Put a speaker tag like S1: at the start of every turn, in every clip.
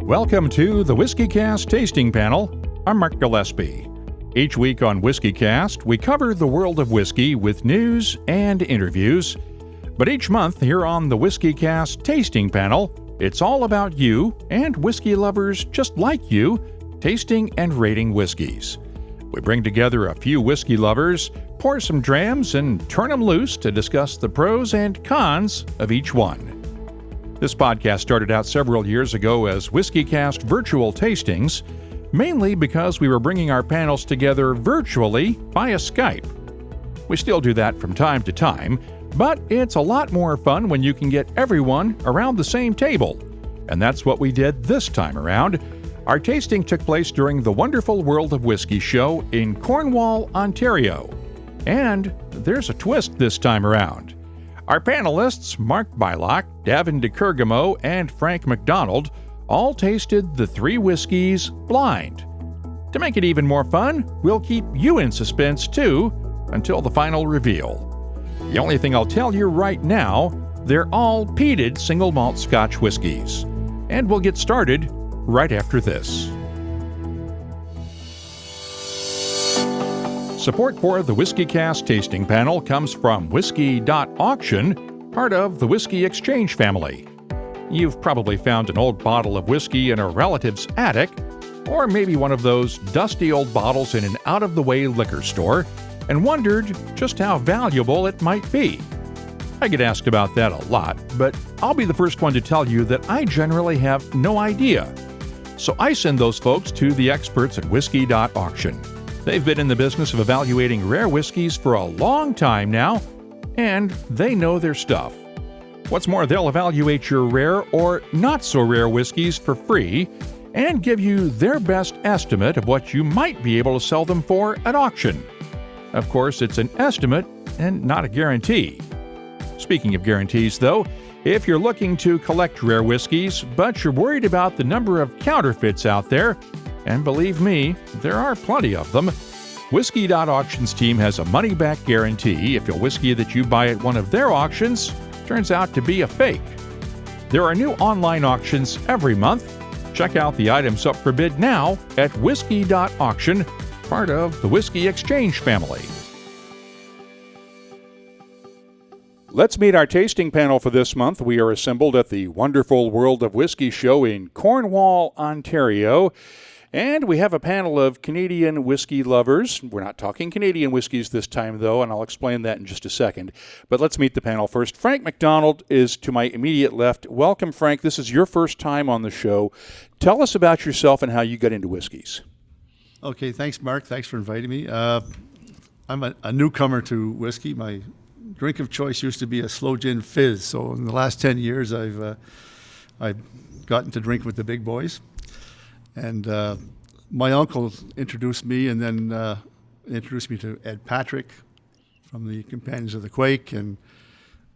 S1: Welcome to the WhiskyCast Tasting Panel. I'm Mark Gillespie. Each week on WhiskyCast, we cover the world of whiskey with news and interviews. But each month here on the WhiskyCast Tasting Panel, it's all about you and whiskey lovers just like you, tasting and rating whiskeys. We bring together a few whiskey lovers, pour some drams, and turn them loose to discuss the pros and cons of each one. This podcast started out several years ago as WhiskyCast virtual tastings, mainly because we were bringing our panels together virtually via Skype. We still do that from time to time, but it's a lot more fun when you can get everyone around the same table. And that's what we did this time around. Our tasting took place during the Wonderful World of Whiskey show in Cornwall, Ontario. And there's a twist this time around. Our panelists, Mark Bylok, Davin de Kergommeaux, and Frank McDonald, all tasted the three whiskeys blind. To make it even more fun, we'll keep you in suspense too until the final reveal. The only thing I'll tell you right now, they're all peated single malt Scotch whiskeys. And we'll get started right after this. Support for the WhiskyCast Tasting Panel comes from Whisky.auction, part of the Whiskey Exchange family. You've probably found an old bottle of whiskey in a relative's attic, or maybe one of those dusty old bottles in an out-of-the-way liquor store, and wondered just how valuable it might be. I get asked about that a lot, but I'll be the first one to tell you that I generally have no idea. So I send those folks to the experts at Whisky.auction. They've been in the business of evaluating rare whiskeys for a long time now, and they know their stuff. What's more, they'll evaluate your rare or not-so-rare whiskeys for free and give you their best estimate of what you might be able to sell them for at auction. Of course, it's an estimate and not a guarantee. Speaking of guarantees, though, if you're looking to collect rare whiskeys, but you're worried about the number of counterfeits out there, and believe me, there are plenty of them, Whisky.auction's team has a money-back guarantee if a whiskey that you buy at one of their auctions turns out to be a fake. There are new online auctions every month. Check out the items up for bid now at Whisky.auction, part of the Whiskey Exchange family. Let's meet our tasting panel for this month. We are assembled at the Wonderful World of Whiskey show in Cornwall, Ontario. And we have a panel of Canadian whiskey lovers. We're not talking Canadian whiskeys this time, though, and I'll explain that in just a second. But let's meet the panel first. Frank McDonald is to my immediate left. Welcome, Frank. This is your first time on the show. Tell us about yourself and how you got into whiskeys.
S2: Okay, thanks, Mark. Thanks for inviting me. I'm a newcomer to whiskey. My drink of choice used to be a slow gin fizz. So in the last 10 years, I've gotten to drink with the big boys. And my uncle introduced me and then introduced me to Ed Patrick from the Companions of the Quake. And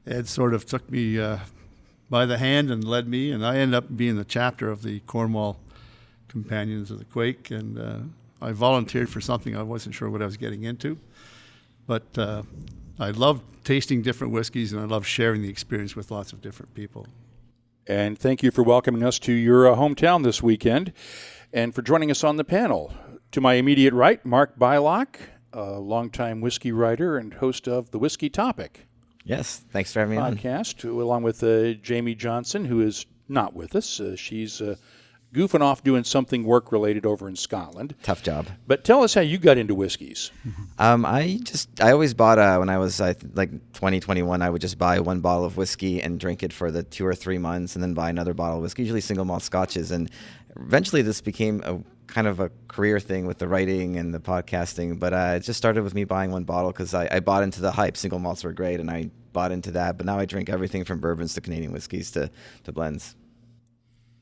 S2: Ed sort of took me by the hand and led me. And I ended up being the chapter of the Cornwall Companions of the Quake. And I volunteered for something I wasn't sure what I was getting into. But I love tasting different whiskeys, and I love sharing the experience with lots of different people.
S1: And thank you for welcoming us to your hometown this weekend and for joining us on the panel. To my immediate right, Mark Bylok, a longtime whiskey writer and host of The Whiskey Topic.
S3: Yes, thanks for having me on.
S1: Podcast, along with Jamie Johnson, who is not with us. She's goofing off doing something work-related over in Scotland.
S3: Tough job.
S1: But tell us how you got into whiskeys.
S3: I always bought, when I was like 20, 21, I would just buy one bottle of whiskey and drink it for the 2 or 3 months and then buy another bottle of whiskey, usually single malt scotches. And eventually this became a kind of a career thing with the writing and the podcasting. But it just started with me buying one bottle because I bought into the hype. Single malts were great, and I bought into that. But now I drink everything from bourbons to Canadian whiskeys to blends.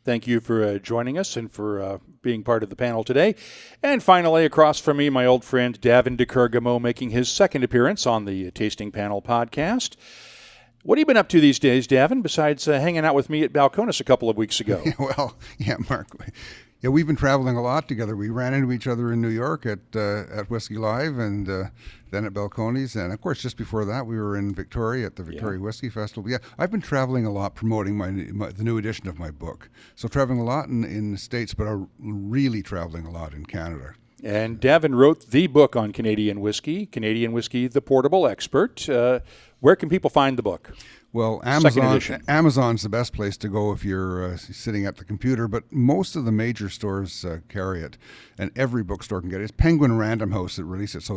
S1: Thank you for joining us and for being part of the panel today. And finally, across from me, my old friend Davin de Kergommeaux, making his second appearance on the Tasting Panel podcast. What have you been up to these days, Davin, besides hanging out with me at Balcones a couple of weeks ago?
S4: Well, yeah, Mark, Yeah, we've been traveling a lot together. We ran into each other in New York at Whiskey Live, and then at Balcones, and of course, just before that, we were in Victoria at the Victoria Whiskey Festival. Yeah, I've been traveling a lot, promoting the new edition of my book. So traveling a lot in the States, but really traveling a lot in Canada.
S1: And Davin wrote the book on Canadian Whiskey, the Portable Expert. Where can people find the book?
S4: Well, Amazon's the best place to go if you're sitting at the computer, but most of the major stores carry it, and every bookstore can get it. It's Penguin Random House that released it, so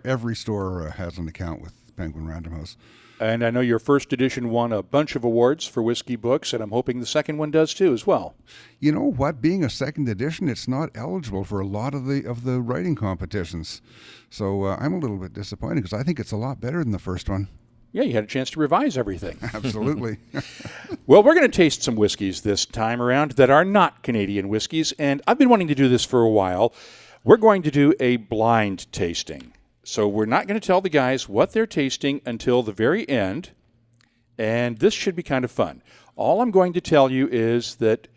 S4: every store has an account with Penguin Random House.
S1: And I know your first edition won a bunch of awards for whiskey books, and I'm hoping the second one does too as well.
S4: You know what? Being a second edition, it's not eligible for a lot of the writing competitions. So I'm a little bit disappointed because I think it's a lot better than the first one.
S1: Yeah, you had a chance to revise everything.
S4: Absolutely.
S1: Well, we're going to taste some whiskeys this time around that are not Canadian whiskeys, and I've been wanting to do this for a while. We're going to do a blind tasting. So we're not going to tell the guys what they're tasting until the very end, and this should be kind of fun. All I'm going to tell you is that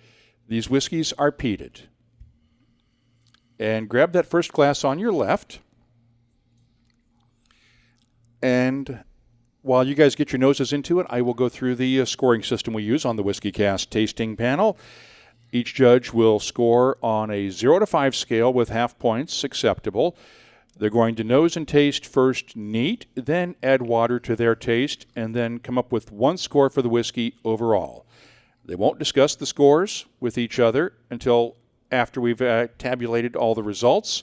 S1: these whiskeys are peated. And grab that first glass on your left, and while you guys get your noses into it, I will go through the scoring system we use on the WhiskyCast tasting panel. Each judge will score on a 0 to 5 scale with half points acceptable. They're going to nose and taste first neat, then add water to their taste, and then come up with one score for the whiskey overall. They won't discuss the scores with each other until after we've tabulated all the results.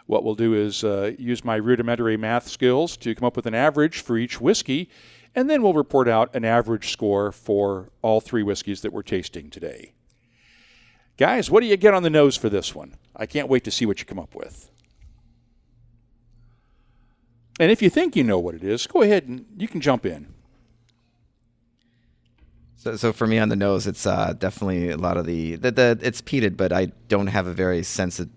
S1: What we'll do is use my rudimentary math skills to come up with an average for each whiskey, and then we'll report out an average score for all three whiskeys that we're tasting today. Guys, what do you get on the nose for this one? I can't wait to see what you come up with. And if you think you know what it is, go ahead and you can jump in.
S3: So for me on the nose, it's definitely a lot of the it's peated, but I don't have a very sensitive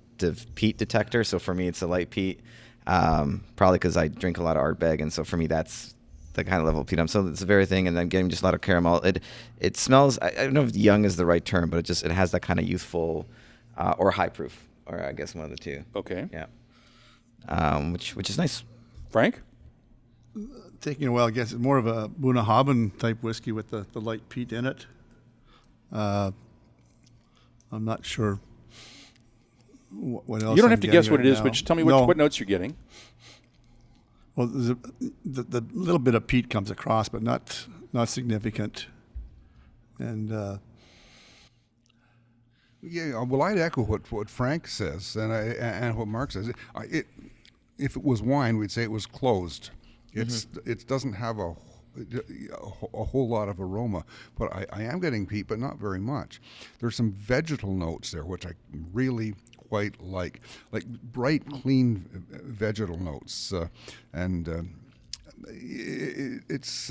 S3: peat detector, so for me it's a light peat, probably because I drink a lot of Ardbeg, and so for me that's the kind of level of peat. So it's the very thing, and then getting just a lot of caramel. It smells, I don't know if young is the right term, but it has that kind of youthful or high proof, or I guess one of the two.
S1: Okay.
S3: Yeah. Which is nice.
S1: Frank?
S2: Taking a while, I guess it's more of a Bunnahabhain type whiskey with the light peat in it. I'm not sure what else.
S1: You don't
S2: I'm
S1: have to guess
S2: getting
S1: what
S2: right
S1: it is,
S2: now.
S1: but just tell me what notes you're getting.
S2: Well, the little bit of peat comes across, but not significant. And
S4: yeah, well, I'd echo what Frank says and what Mark says. If it was wine, we'd say it was closed. It doesn't have a whole lot of aroma, but I am getting peat, but not very much. There's some vegetal notes there, which I really quite like bright, clean vegetal notes, and it's.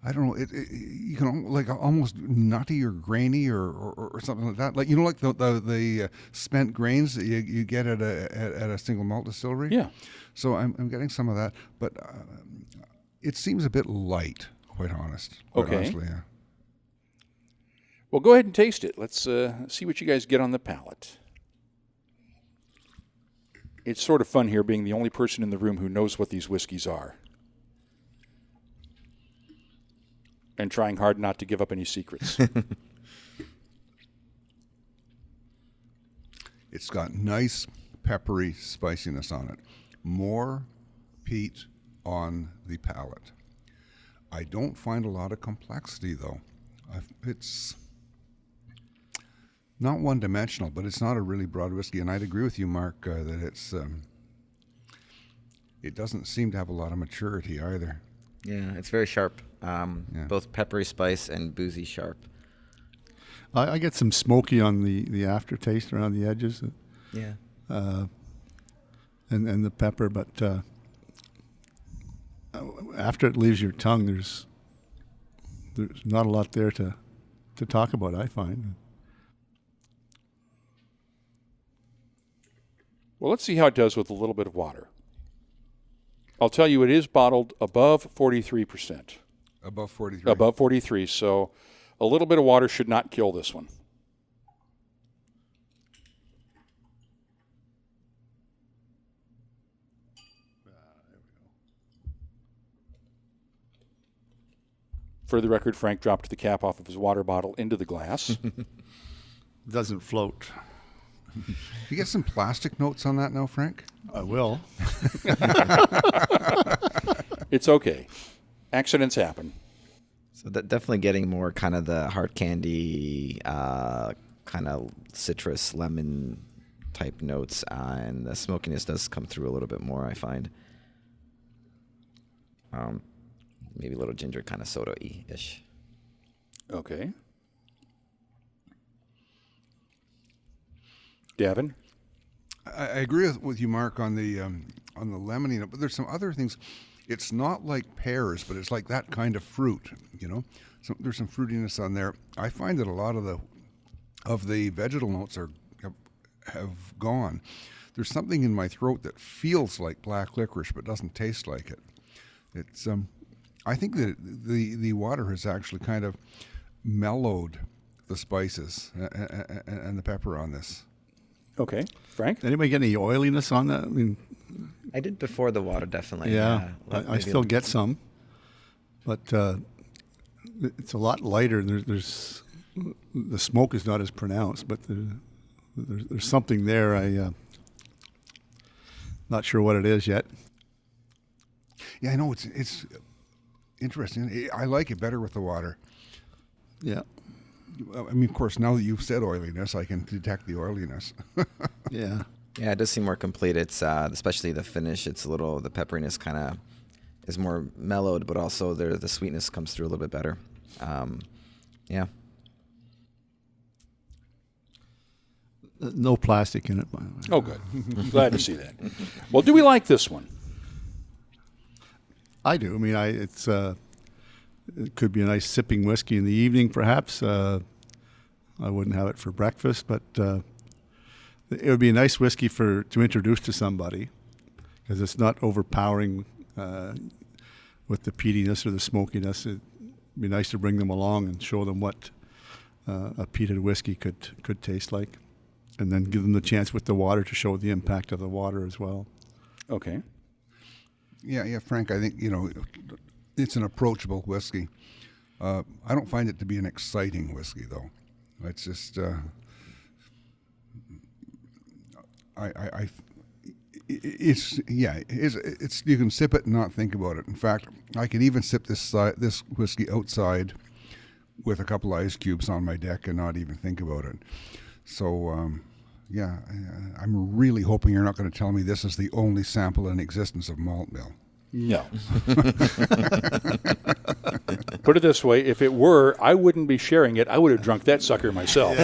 S4: I don't know. You can like almost nutty or grainy or something like that. Like like the spent grains that you get at a single malt distillery.
S1: Yeah.
S4: So I'm getting some of that, but it seems a bit light, quite honestly. Yeah.
S1: Well, go ahead and taste it. Let's see what you guys get on the palate. It's sort of fun here being the only person in the room who knows what these whiskeys are. And trying hard not to give up any secrets.
S4: It's got nice peppery spiciness on it. More peat on the palate. I don't find a lot of complexity, though. It's not one-dimensional, but it's not a really broad whiskey. And I'd agree with you, Mark, that it doesn't seem to have a lot of maturity either.
S3: Yeah, it's very sharp. Both peppery spice and boozy sharp.
S2: I get some smoky on the aftertaste around the edges.
S3: Yeah.
S2: And the pepper, but after it leaves your tongue, there's not a lot there to talk about, I find.
S1: Well, let's see how it does with a little bit of water. I'll tell you, it is bottled above 43%.
S4: Above 43.
S1: Above 43, so a little bit of water should not kill this one. For the record, Frank dropped the cap off of his water bottle into the glass.
S2: Doesn't float.
S4: You get some plastic notes on that now, Frank?
S2: I will.
S1: It's okay. Accidents happen.
S3: So definitely getting more kind of the hard candy, kind of citrus, lemon type notes, and the smokiness does come through a little bit more, I find. Maybe a little ginger kind of soda-y-ish.
S1: Okay. Davin?
S4: I agree with you, Mark, on the lemony note, but there's some other things. It's not like pears, but it's like that kind of fruit, you know. So there's some fruitiness on there. I find that a lot of the vegetal notes have gone. There's something in my throat that feels like black licorice, but doesn't taste like it. It's I think that the water has actually kind of mellowed the spices and the pepper on this.
S1: Okay. Frank?
S2: Anybody get any oiliness on that? I mean,
S3: I did before the water, definitely.
S2: yeah, I still get some, but it's a lot lighter. There's the smoke is not as pronounced, but there's something there. I not sure what it is yet.
S4: Yeah, I know it's interesting. I like it better with the water.
S2: Yeah.
S4: I mean, of course, now that you've said oiliness, I can detect the oiliness.
S2: Yeah.
S3: Yeah, it does seem more complete. It's especially the finish. It's a little, the pepperiness kind of is more mellowed, but also the sweetness comes through a little bit better. Yeah.
S2: No plastic in it, by the way.
S1: Oh, good. Glad to see that. Well, do we like this one?
S2: I do. I mean, it could be a nice sipping whiskey in the evening, perhaps. I wouldn't have it for breakfast, but it would be a nice whiskey to introduce to somebody, because it's not overpowering with the peatiness or the smokiness. It'd be nice to bring them along and show them what a peated whiskey could taste like, and then give them the chance with the water to show the impact of the water as well.
S1: Okay.
S4: Yeah, Frank, I think, it's an approachable whiskey. I don't find it to be an exciting whiskey, though. It's just, it's you can sip it and not think about it. In fact, I could even sip this whiskey outside with a couple of ice cubes on my deck and not even think about it. So, I'm really hoping you're not going to tell me this is the only sample in existence of malt mill.
S1: No. Put it this way, if it were, I wouldn't be sharing it. I would have drunk that sucker myself.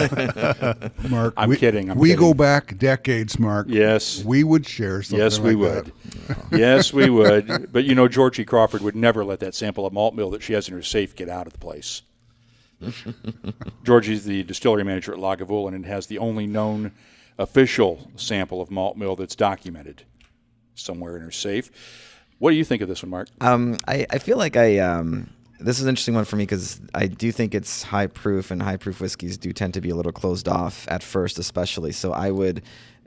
S4: Mark,
S1: I'm kidding.
S4: We go back decades, Mark.
S1: Yes.
S4: We would share something
S1: Yes, we would. Yes, we would. But, Georgie Crawford would never let that sample of malt mill that she has in her safe get out of the place. Georgie's the distillery manager at Lagavulin and has the only known official sample of malt mill that's documented somewhere in her safe. What do you think of this one, Mark?
S3: I feel like this is an interesting one for me because I do think it's high proof, and high proof whiskeys do tend to be a little closed off at first, especially. So I would,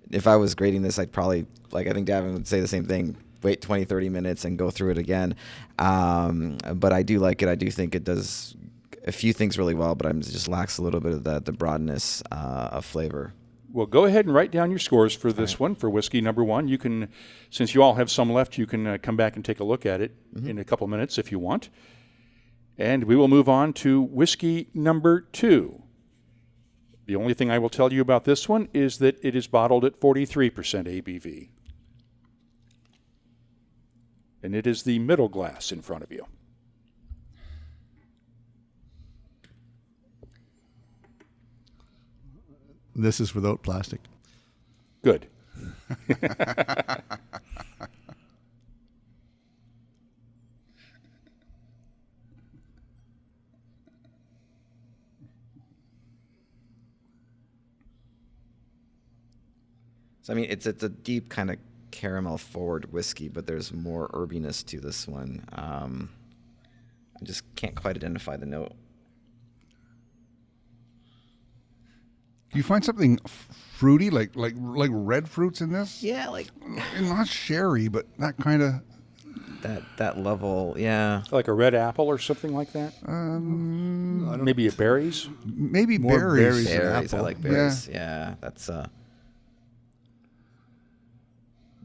S3: if I was grading this, I'd probably, I think Davin would say the same thing, wait 20, 30 minutes and go through it again. But I do like it. I do think it does a few things really well, but it just lacks a little bit of the broadness of flavor.
S1: Well, go ahead and write down your scores for this one, for whiskey number one. You can, since you all have some left, you can come back and take a look at it in a couple minutes if you want. And we will move on to whiskey number two. The only thing I will tell you about this one is that it is bottled at 43% ABV. And it is the middle glass in front of you.
S2: This is without plastic.
S1: Good.
S3: So, it's a deep kind of caramel forward whiskey, but there's more herbiness to this one. I just can't quite identify the note.
S4: Do you find something fruity, like red fruits in this?
S3: Yeah,
S4: Not sherry, but that kind of
S3: that level. Yeah.
S1: Like a red apple or something like that? Maybe a berries?
S4: Maybe
S2: More
S4: berries.
S2: berries.
S3: Berries. I
S2: apple.
S3: like berries. Yeah, that's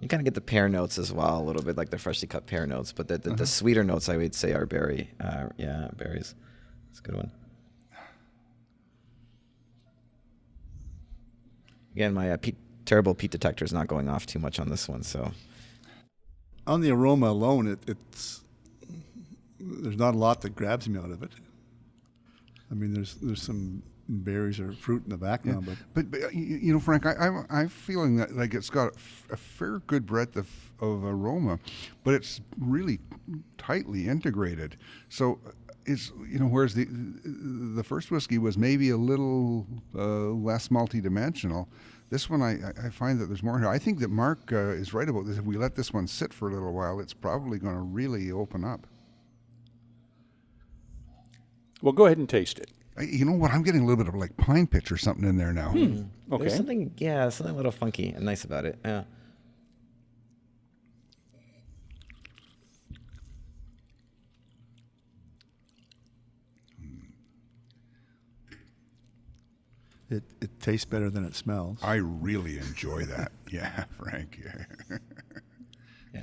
S3: you kind of get the pear notes as well, a little bit like the freshly cut pear notes, but the sweeter notes I would say are berry. Berries. That's a good one. Again, my terrible peat detector is not going off too much on this one, so.
S2: On the aroma alone, there's not a lot that grabs me out of it. I mean, there's some berries or fruit in the background,
S4: But you know, Frank, I'm feeling that like it's got a fair good breadth of aroma, but it's really tightly integrated. So it's, you know, whereas the first whiskey was maybe a little less multi-dimensional. This one, I find that there's more here. I think that Mark is right about this. If we let this one sit for a little while, it's probably going to really open up.
S1: Well, go ahead and taste it.
S4: You know what? I'm getting a little bit of like pine pitch or something in there now.
S1: Okay.
S3: There's something a little funky and nice about it. Yeah.
S2: it tastes better than it smells.
S4: I really enjoy that. Yeah, Frank.
S3: Yeah.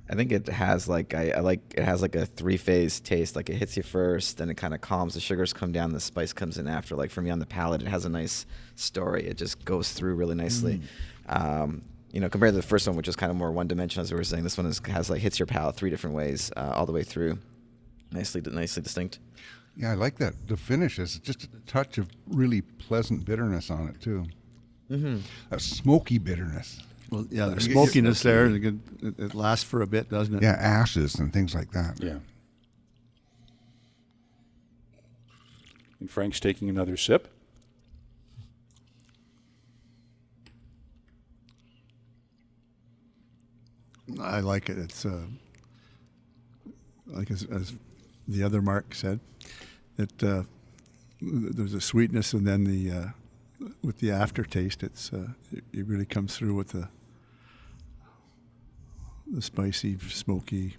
S3: I think it has like it has like a 3-phase taste. Like it hits you first, then it kind of calms. The sugars come down, the spice comes in after. Like for me on the palate, it has a nice story. It just goes through really nicely. You know, compared to the first one, which is kind of more one-dimensional, as we were saying, this one has like hits your palate 3 different ways all the way through. Nicely distinct.
S4: Yeah, I like that. The finish is just a touch of really pleasant bitterness on it too. A smoky bitterness.
S2: Well, yeah, there's smokiness there, and it lasts for a bit, doesn't it?
S4: Yeah, ashes and things like that.
S1: Yeah. And Frank's taking another sip.
S2: I like it. It's like as the other Mark said, that there's a sweetness, and then with the aftertaste, it really comes through with the spicy, smoky,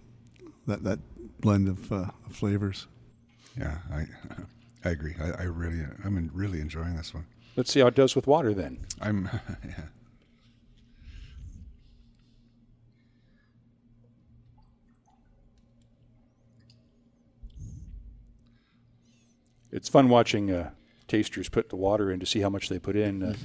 S2: that blend of flavors.
S4: Yeah, I agree. I'm really enjoying this one.
S1: Let's see how it does with water then.
S4: Yeah.
S1: It's fun watching tasters put the water in to see how much they put in.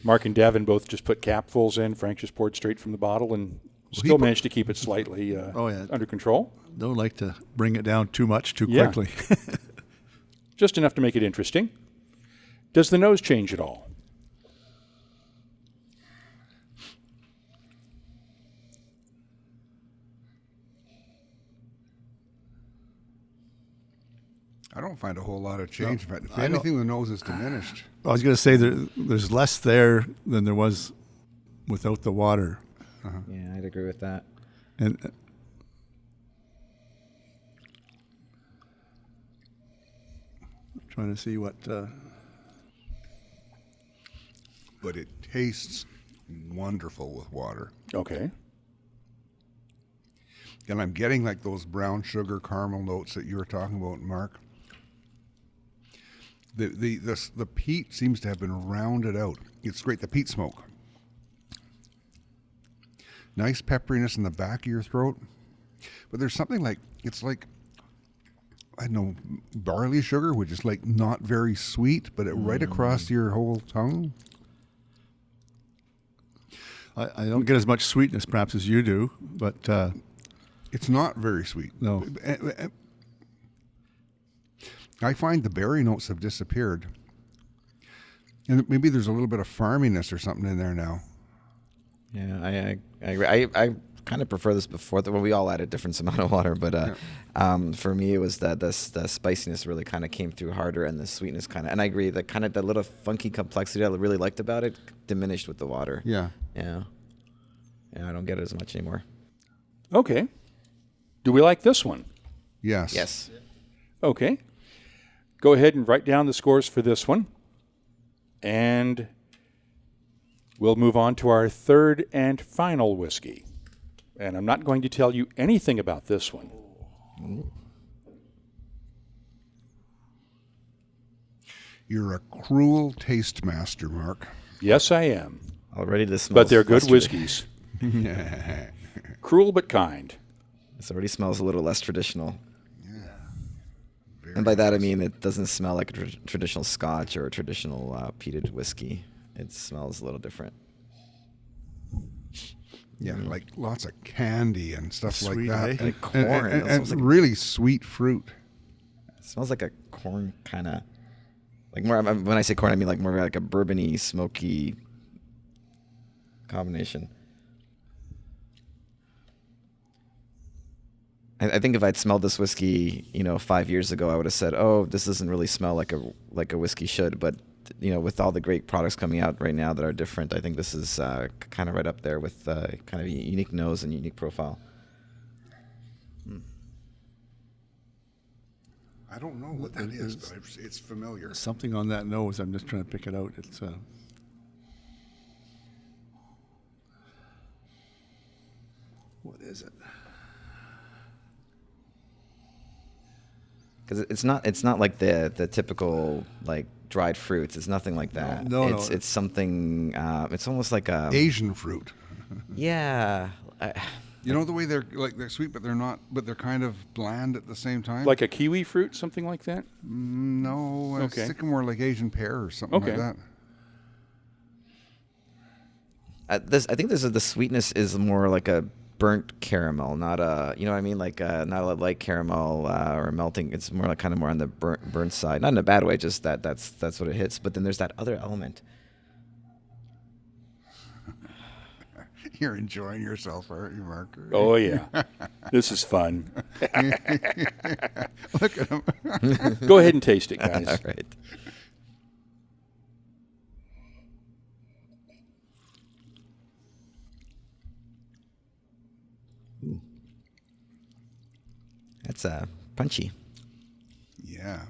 S1: Mark and Davin both just put capfuls in. Frank just poured straight from the bottle and still managed to keep it slightly under control.
S2: Don't like to bring it down too much too quickly.
S1: Just enough to make it interesting. Does the nose change at all?
S4: I don't find a whole lot of change. In fact, if anything, the nose is diminished.
S2: I was going to say there's less there than there was without the water.
S3: Yeah, I'd agree with that.
S2: And trying to see what.
S4: But it tastes wonderful with water.
S1: Okay.
S4: And I'm getting like those brown sugar caramel notes that you were talking about, Mark. The peat seems to have been rounded out. It's great, the peat smoke. Nice pepperiness in the back of your throat. But there's something like, it's like, I don't know, barley sugar, which is like not very sweet, but it right across your whole tongue.
S2: I don't get as much sweetness perhaps as you do, but
S4: it's not very sweet.
S2: No.
S4: I find the berry notes have disappeared. And maybe there's a little bit of farminess or something in there now.
S3: Yeah, I agree. I kind of prefer this before. Well, we all add a different amount of water, but for me, it was that the spiciness really kind of came through harder, and the sweetness kind of. And I agree, that kind of that little funky complexity I really liked about it diminished with the water.
S4: Yeah.
S3: Yeah. Yeah, I don't get it as much anymore.
S1: Okay. Do we like this one?
S4: Yes.
S3: Yes.
S1: Okay. Go ahead and write down the scores for this one. And we'll move on to our third and final whiskey. And I'm not going to tell you anything about this one.
S4: You're a cruel taste master, Mark.
S1: Yes, I am.
S3: Already this smells.
S1: But they're good
S3: less
S1: whiskeys. Cruel but kind.
S3: This already smells a little less traditional.
S4: Very
S3: And by that I
S4: nice.
S3: mean it doesn't smell like a traditional Scotch or a traditional peated whiskey. It smells a little different.
S4: Yeah, like lots of candy and stuff
S2: Sweet,
S4: like that.
S2: eh?
S3: Like corn. It
S4: And
S3: smells like-
S4: really sweet fruit.
S3: It smells like a corn kind of, like more. When I say corn, I mean like more like a bourbony, smoky combination. I think if I'd smelled this whiskey, 5 years ago, I would have said, "Oh, this doesn't really smell like a whiskey should." But with all the great products coming out right now that are different, I think this is kind of right up there with kind of a unique nose and unique profile.
S4: I don't know what that is, but it's familiar.
S2: Something on that nose. I'm just trying to pick it out. It's what is it?
S3: Because it's not like the typical like dried fruits. It's nothing like that.
S2: No,
S3: it's something. It's almost like a
S4: Asian fruit.
S3: yeah.
S4: You know the way they're sweet, but they're not. But they're kind of bland at the same time.
S1: Like a kiwi fruit, something like that?
S4: No, I was
S1: Okay.
S4: thinking more like Asian pear or something
S1: Okay.
S4: like that.
S3: I think the sweetness is more like a burnt caramel, not a what I mean, like not a light caramel or melting. It's more like kind of more on the burnt side, not in a bad way. Just that's what it hits. But then there's that other element.
S4: You're enjoying yourself, aren't you, Mark?
S1: Oh, yeah. This is fun.
S4: Look at him.
S1: Go ahead and taste it, guys.
S3: All right. Ooh. That's punchy.
S4: Yeah.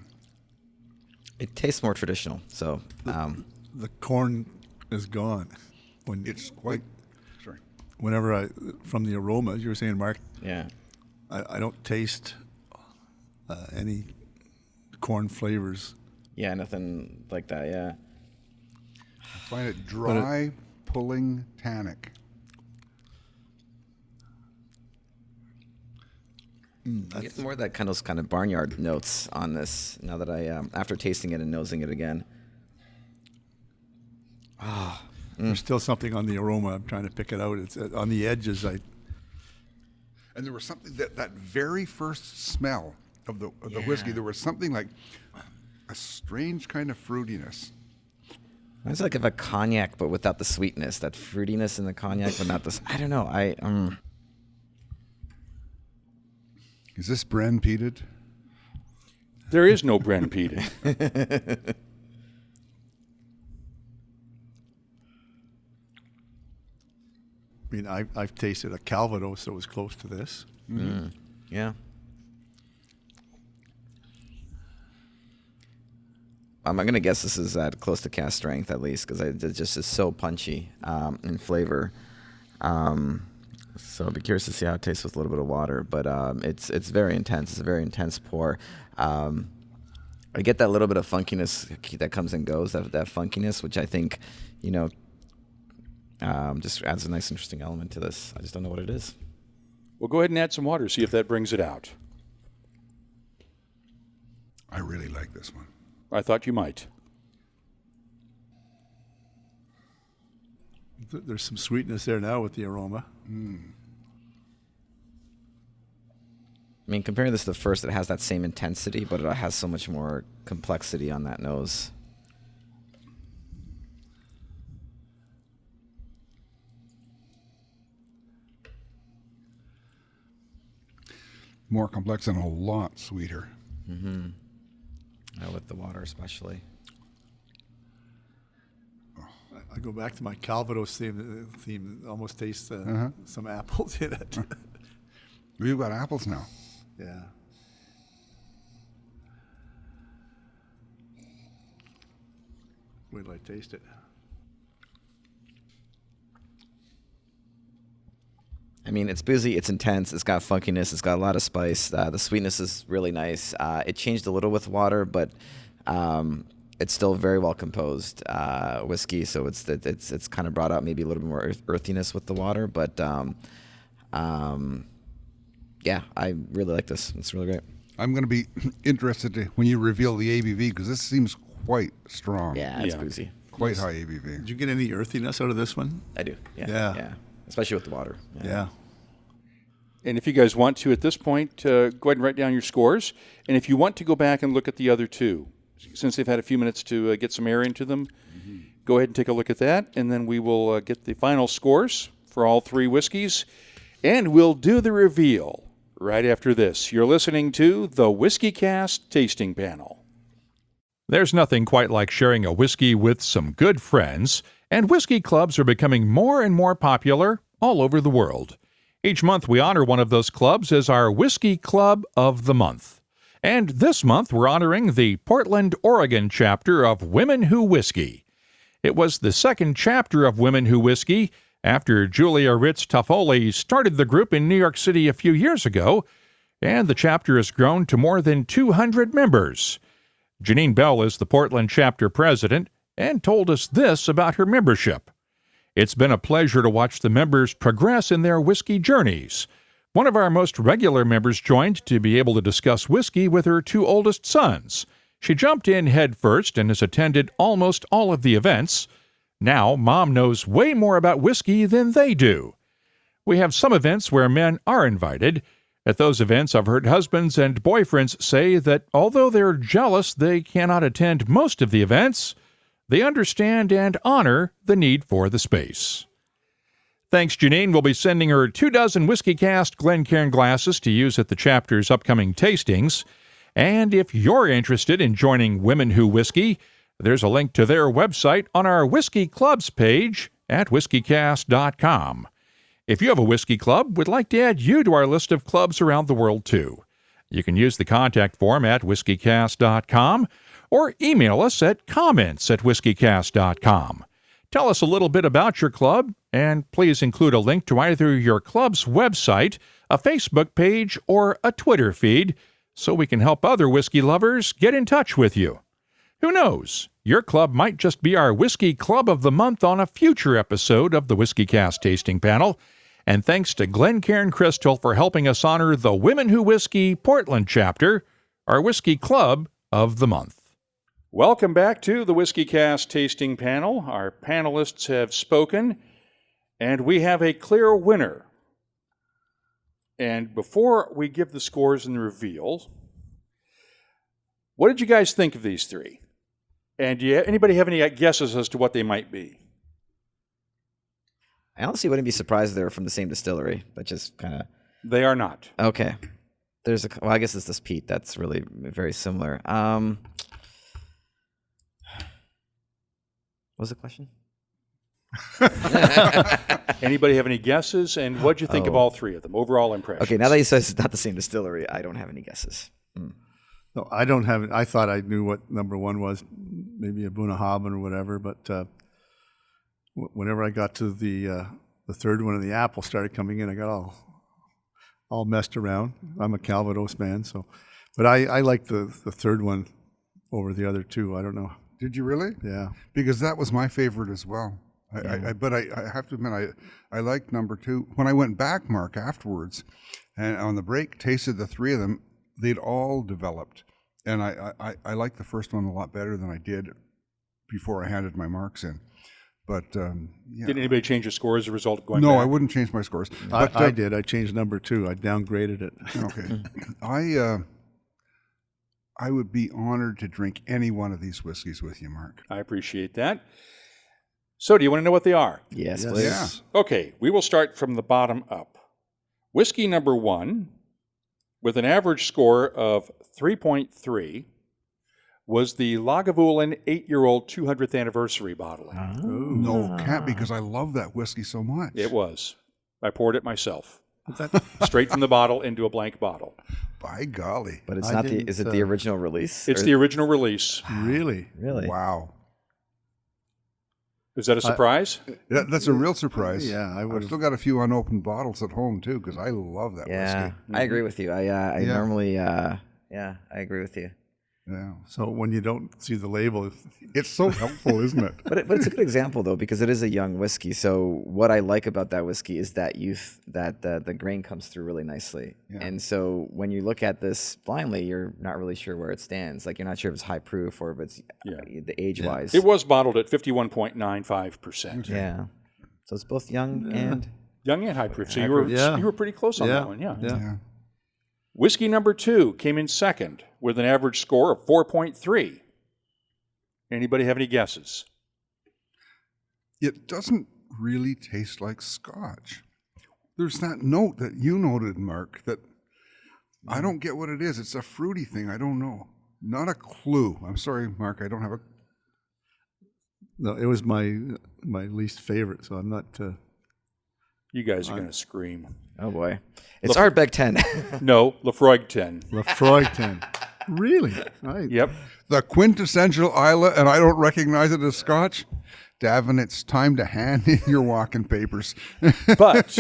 S3: It tastes more traditional. So
S2: The corn is gone. When
S4: It's quite. Sorry.
S2: whenever from the aroma, you were saying, Mark,
S3: yeah.
S2: I don't taste any corn flavors.
S3: Yeah, nothing like that. Yeah.
S4: I find it dry, pulling, tannic.
S3: I get more of that kind of barnyard notes on this now that I after tasting it and nosing it again.
S2: There's still something on the aroma. I'm trying to pick it out. It's on the edges.
S4: And there was something that very first smell of the whiskey. There was something like a strange kind of fruitiness.
S3: It's like a cognac, but without the sweetness. That fruitiness in the cognac, but not the. I don't know.
S4: Is this Bren peated?
S1: There is no Bren peated.
S2: I mean, I've tasted a Calvados that was close to this.
S3: Yeah. I'm going to guess this is at close to cast strength at least because it just is so punchy in flavor. So I'll be curious to see how it tastes with a little bit of water. But it's very intense. It's a very intense pour. I get that little bit of funkiness that comes and goes, that funkiness, which I think, just adds a nice, interesting element to this. I just don't know what it is.
S1: Well, go ahead and add some water, see if that brings it out.
S4: I really like this one.
S1: I thought you might.
S2: There's some sweetness there now with the aroma.
S3: I mean, comparing this to the first, it has that same intensity, but it has so much more complexity on that nose.
S4: More complex and a lot sweeter.
S3: With the water especially.
S2: I go back to my Calvados theme. It almost tastes some apples in it.
S4: We've got apples now.
S2: Yeah. Wait till I taste it.
S3: I mean, it's boozy, it's intense, it's got funkiness, it's got a lot of spice. The sweetness is really nice. It changed a little with water, but it's still very well composed whiskey. So it's kind of brought out maybe a little bit more earthiness with the water. But yeah, I really like this. It's really great.
S4: I'm going to be interested when you reveal the ABV, because this seems quite strong.
S3: Yeah, it's boozy.
S4: Quite high ABV.
S2: Did you get any earthiness out of this one?
S3: I do.
S2: Yeah.
S3: Especially with the water.
S2: Yeah.
S1: And if you guys want to, at this point, go ahead and write down your scores. And if you want to go back and look at the other two, since they've had a few minutes to get some air into them, go ahead and take a look at that. And then we will get the final scores for all three whiskeys. And we'll do the reveal right after this. You're listening to the WhiskyCast Tasting Panel. There's nothing quite like sharing a whiskey with some good friends, and whiskey clubs are becoming more and more popular all over the world. Each month we honor one of those clubs as our Whiskey Club of the Month. And this month we're honoring the Portland, Oregon chapter of Women Who Whiskey. It was the second chapter of Women Who Whiskey after Julia Ritz Toffoli started the group in New York City a few years ago, and the chapter has grown to more than 200 members. Janine Bell is the Portland chapter president and told us this about her membership. It's been a pleasure to watch the members progress in their whiskey journeys. One of our most regular members joined to be able to discuss whiskey with her two oldest sons. She jumped in head first and has attended almost all of the events. Now, Mom knows way more about whiskey than they do. We have some events where men are invited. At those events, I've heard husbands and boyfriends say that although they're jealous they cannot attend most of the events, they understand and honor the need for the space. Thanks, Janine. We'll be sending her 24 WhiskyCast Glencairn glasses to use at the chapter's upcoming tastings. And if you're interested in joining Women Who Whiskey, there's a link to their website on our Whiskey Clubs page at whiskycast.com. If you have a whiskey club, we'd like to add you to our list of clubs around the world, too. You can use the contact form at whiskycast.com or email us at comments@whiskycast.com. Tell us a little bit about your club, and please include a link to either your club's website, a Facebook page, or a Twitter feed so we can help other whiskey lovers get in touch with you. Who knows? Your club might just be our Whiskey Club of the Month on a future episode of the WhiskyCast Tasting Panel. And thanks to Glencairn Crystal for helping us honor the Women Who Whiskey Portland chapter, our Whiskey Club of the Month. Welcome back to the WhiskyCast Tasting Panel. Our panelists have spoken, and we have a clear winner. And before we give the scores and the reveal, what did you guys think of these three? And do anybody have any guesses as to what they might be?
S3: I honestly wouldn't be surprised if they were from the same distillery, but just kind of...
S1: They are not.
S3: Okay. Well, I guess it's this peat. That's really very similar. What was the question?
S1: Anybody have any guesses? And what'd you think of all three of them? Overall impressions.
S3: Okay, now that you said it's not the same distillery, I don't have any guesses.
S2: No, I don't have it. I thought I knew what number one was, maybe a Bunnahabhain or whatever, but whenever I got to the third one and the apple started coming in, I got all messed around. I'm a Calvados man, but I like the third one over the other two. I don't know.
S4: Did you really?
S2: Yeah.
S4: Because that was my favorite as well. But I have to admit, I liked number two. When I went back, Mark, afterwards, and on the break, tasted the three of them, they'd all developed. And I liked the first one a lot better than I did before I handed my marks in. But, yeah.
S1: Did anybody change your score as a result of going back?
S4: No, I wouldn't change my scores. But,
S2: I did. I changed number two. I downgraded it.
S4: Okay. I would be honored to drink any one of these whiskeys with you, Mark.
S1: I appreciate that. So do you want to know what they are?
S3: Yes,
S2: Yes.
S3: please.
S4: Yeah.
S1: Okay, we will start from the bottom up. Whiskey number one, with an average score of 3.3, was the Lagavulin 8-year-old 200th anniversary bottling.
S4: No, can't, because I love that whiskey so much.
S1: It was. I poured it myself. Straight from the bottle into a blank bottle.
S4: By golly.
S3: But it's
S2: I
S3: not
S2: didn't,
S3: is it the original release?
S1: It's the original release.
S2: Really?
S3: Really?
S4: Wow.
S1: Is that a surprise?
S4: That's a real surprise.
S2: Yeah, I
S4: I've
S2: would.
S4: still got a few unopened bottles at home too, because I love that
S3: Yeah,
S4: whiskey.
S3: I agree with you. I
S4: Yeah.
S3: normally, I agree with you.
S4: Yeah,
S2: So when you don't see the label,
S4: it's so helpful, isn't it?
S3: But it's a good example though, because it is a young whiskey. So what I like about that whiskey is that youth, that the grain comes through really nicely.
S4: Yeah.
S3: And so when you look at this blindly, you're not really sure where it stands. Like you're not sure if it's high proof or if it's the age wise.
S1: It was bottled at 51.95%.
S3: Yeah. So it's both young and
S1: Young and high proof. So
S3: High
S1: you were
S3: proof.
S2: Yeah.
S1: you were pretty close on that one. Yeah.
S4: Yeah.
S1: Whiskey number 2 came in second with an average score of 4.3. Anybody have any guesses?
S4: It doesn't really taste like Scotch. There's that note that you noted, Mark, that I don't get what it is. It's a fruity thing. I don't know. Not a clue. I'm sorry, Mark. I don't have a.
S2: no, it was my least favorite. So I'm not.
S1: You guys are going to scream.
S3: oh boy, it's Ardbeg 10.
S1: No, Lafroig 10.
S2: Lafroig 10. Really?
S1: Yep.
S4: The quintessential Isla, and I don't recognize it as Scotch. Davin, it's time to hand in your walking papers.
S1: But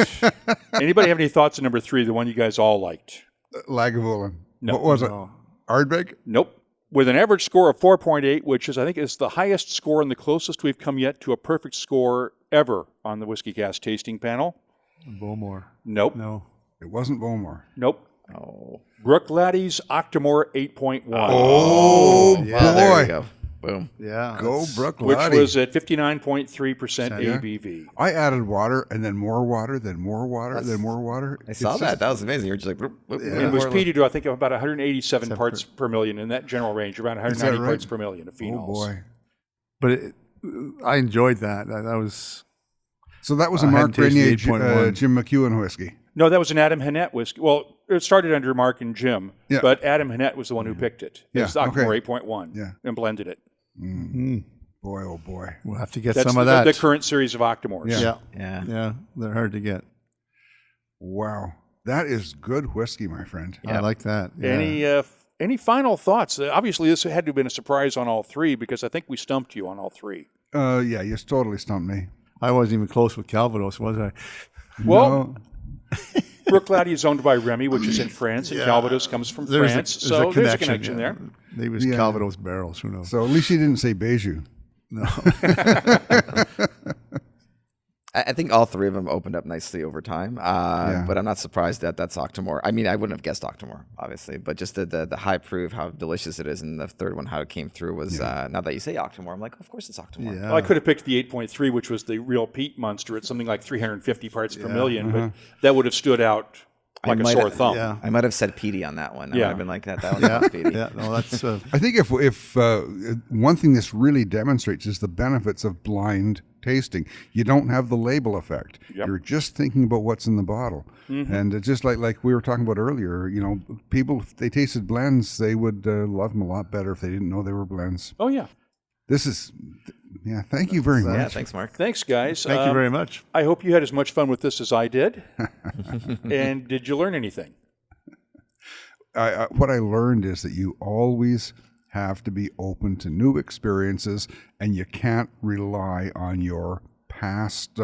S1: anybody have any thoughts on number 3, the one you guys all liked?
S4: Lagavulin.
S1: No.
S4: What was it?
S2: No.
S4: Ardbeg?
S1: Nope. With an average score of 4.8, which is, I think, is the highest score and the closest we've come yet to a perfect score ever on the WhiskyCast tasting panel.
S2: Bowmore.
S1: Nope.
S2: No.
S4: It wasn't Bowmore.
S1: Nope.
S3: Oh,
S1: Brook-Laddie's Octomore 8.1.
S4: Oh,
S2: Yeah.
S3: well, there
S4: boy.
S3: you go. Boom.
S2: Yeah.
S4: Go
S2: that's-
S4: Brook
S1: Which
S4: Laddie.
S1: was at 59.3%
S4: Yeah.
S1: ABV.
S4: I added water and then more water, then more water, then more water.
S3: I saw that. That was amazing. You're just like, whoop, whoop,
S1: It was
S3: whoop.
S1: peated to, I think, about 187 parts per million in that general range, around 190
S4: right?
S1: parts per million of phenols.
S4: Oh boy.
S2: But I enjoyed that. That was.
S4: So that was a
S2: I
S4: Mark
S2: hadn't tasted
S4: Grenier,
S2: 8.1.
S4: Jim McEwen whiskey.
S1: No, that was an Adam Hennett whiskey. Well, it started under Mark and Jim,
S4: Yeah.
S1: but Adam Hennett was the one who picked it. It was the
S4: Yeah, okay.
S1: Octomore 8.1
S4: Yeah.
S1: and blended it.
S4: Boy, oh boy.
S2: We'll have to get
S1: That's
S2: some of that.
S1: the current series of Octomores.
S4: Yeah.
S2: Yeah.
S3: Yeah.
S2: Yeah. They're hard to get.
S4: Wow. That is good whiskey, my friend.
S2: I like that. Yeah.
S1: Any final thoughts? Obviously, this had to have been a surprise on all 3 because I think we stumped you on all 3.
S4: Yeah, you totally stumped me.
S2: I wasn't even close with Calvados, was I?
S1: Well,
S4: No.
S1: Brook-Laddie is owned by Remy, which is in France, and Calvados comes from France. So there's a connection there.
S2: Maybe it was
S4: Yeah.
S2: Calvados barrels. Who knows?
S4: So at least you didn't say Beju.
S3: I think all 3 of them opened up nicely over time, but I'm not surprised that that's Octomore. I mean, I wouldn't have guessed Octomore, obviously, but just the high proof, how delicious it is, and the third one, how it came through was, now that you say Octomore, I'm like, of course it's Octomore.
S2: Yeah.
S1: Well, I could have picked the 8.3, which was the real peat monster at something like 350 parts per million, but that would have stood out like a
S3: might
S1: sore
S3: have-
S1: thumb.
S2: Yeah.
S3: I might have said peaty on that one. I
S1: Yeah.
S3: would have been like that. That one
S2: Yeah.
S3: sounds peaty.
S2: Yeah. No, that's.
S4: I think if one thing this really demonstrates is the benefits of blind tasting. You don't have the label effect.
S1: Yep.
S4: You're just thinking about what's in the bottle. And it's just like we were talking about earlier, you know, people, if they tasted blends, they would love them a lot better if they didn't know they were blends.
S1: Oh, yeah.
S4: This is, yeah, thank you very
S3: Yeah,
S4: much.
S3: thanks, Mark.
S1: Thanks, guys.
S2: Thank you very much.
S1: I hope you had as much fun with this as I did. And did you learn anything?
S4: What I learned is that you always have to be open to new experiences, and you can't rely on your past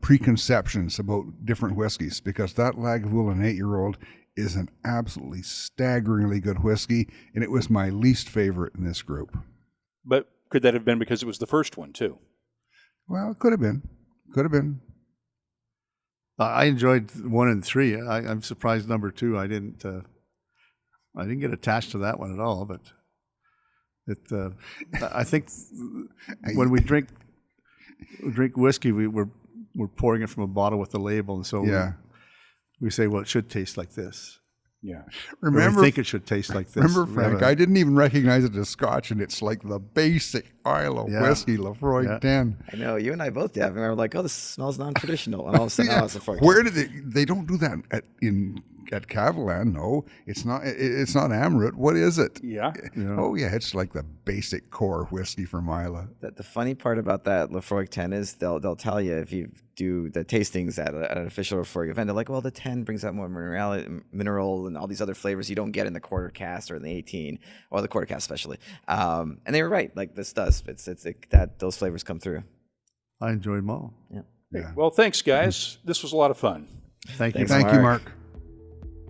S4: preconceptions about different whiskeys, because that Lagavulin 8-year-old is an absolutely staggeringly good whiskey, and it was my least favorite in this group.
S1: But could that have been because it was the first one, too?
S4: Well, it could have been. Could have been.
S2: I enjoyed 1 and 3. I'm surprised number 2. I didn't get attached to that one at all. But it. I think when we drink whiskey, we're pouring it from a bottle with the label, and so
S4: Yeah.
S2: we say, well, it should taste like this.
S1: Yeah.
S2: Or
S4: Remember,
S2: we think it should taste like this.
S4: remember,
S2: We have
S4: Frank, I didn't even recognize it as Scotch, and it's like the basic Isle of
S2: Yeah.
S4: whiskey, Lafroig
S2: Yeah.
S4: 10.
S3: I know, you and I both, Davin, were like, oh, this smells non-traditional. And all of a sudden,
S4: Yeah.
S3: oh, it's a fork.
S4: Where did they don't do that at Cavalan? No, it's not. It's not Amrut. What is it?
S1: Yeah.
S4: Oh yeah, it's like the basic core whiskey from Isla.
S3: The funny part about that Lafroig 10 is they'll tell you if you've do the tastings at an official or for event, they're like, well, the 10 brings out more mineral and all these other flavors you don't get in the quarter cast or in the 18 or the quarter cast especially. And they were right. Like this does. That those flavors come through.
S2: I enjoyed them all.
S3: Yeah.
S1: Yeah. Well, thanks, guys. This was a lot of fun.
S2: Thank you.
S4: Thank you, Mark.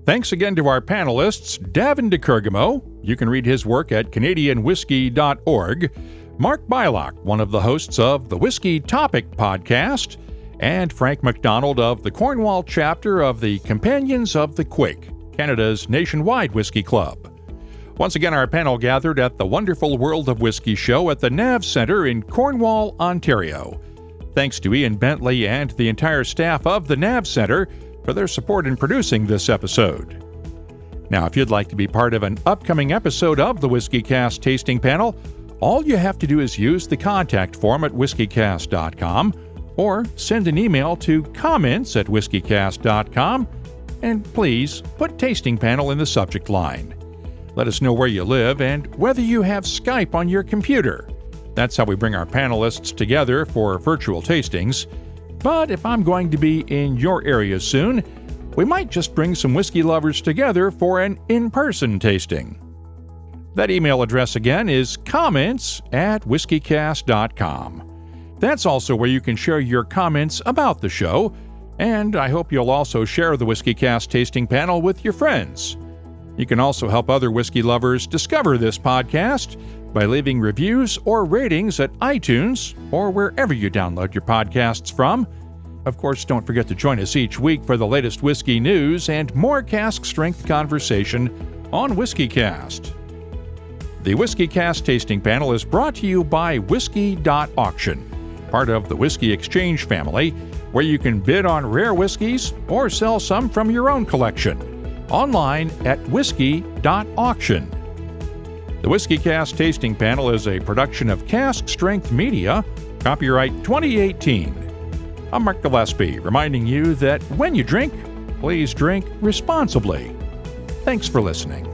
S1: Thanks again to our panelists, Davin de Kergommeaux. You can read his work at CanadianWhiskey.org. Mark Bylok, one of the hosts of the Whiskey Topic podcast, and Frank McDonald of the Cornwall chapter of the Companions of the Quake, Canada's nationwide whiskey club. Once again, our panel gathered at the Wonderful World of Whiskey show at the NAV Centre in Cornwall, Ontario. Thanks to Ian Bentley and the entire staff of the NAV Centre for their support in producing this episode. Now, if you'd like to be part of an upcoming episode of the WhiskyCast tasting panel, all you have to do is use the contact form at whiskycast.com or send an email to comments@whiskycast.com, and please put tasting panel in the subject line. Let us know where you live and whether you have Skype on your computer. That's how we bring our panelists together for virtual tastings. But if I'm going to be in your area soon, we might just bring some whiskey lovers together for an in-person tasting. That email address again is comments@whiskycast.com. That's also where you can share your comments about the show, and I hope you'll also share the WhiskyCast tasting panel with your friends. You can also help other whiskey lovers discover this podcast by leaving reviews or ratings at iTunes or wherever you download your podcasts from. Of course, don't forget to join us each week for the latest whiskey news and more cask strength conversation on WhiskyCast. The WhiskyCast tasting panel is brought to you by Whisky.auction, part of the Whiskey Exchange family, where you can bid on rare whiskeys or sell some from your own collection. Online at Whisky.auction. The WhiskyCast tasting panel is a production of Cask Strength Media, copyright 2018. I'm Mark Gillespie, reminding you that when you drink, please drink responsibly. Thanks for listening.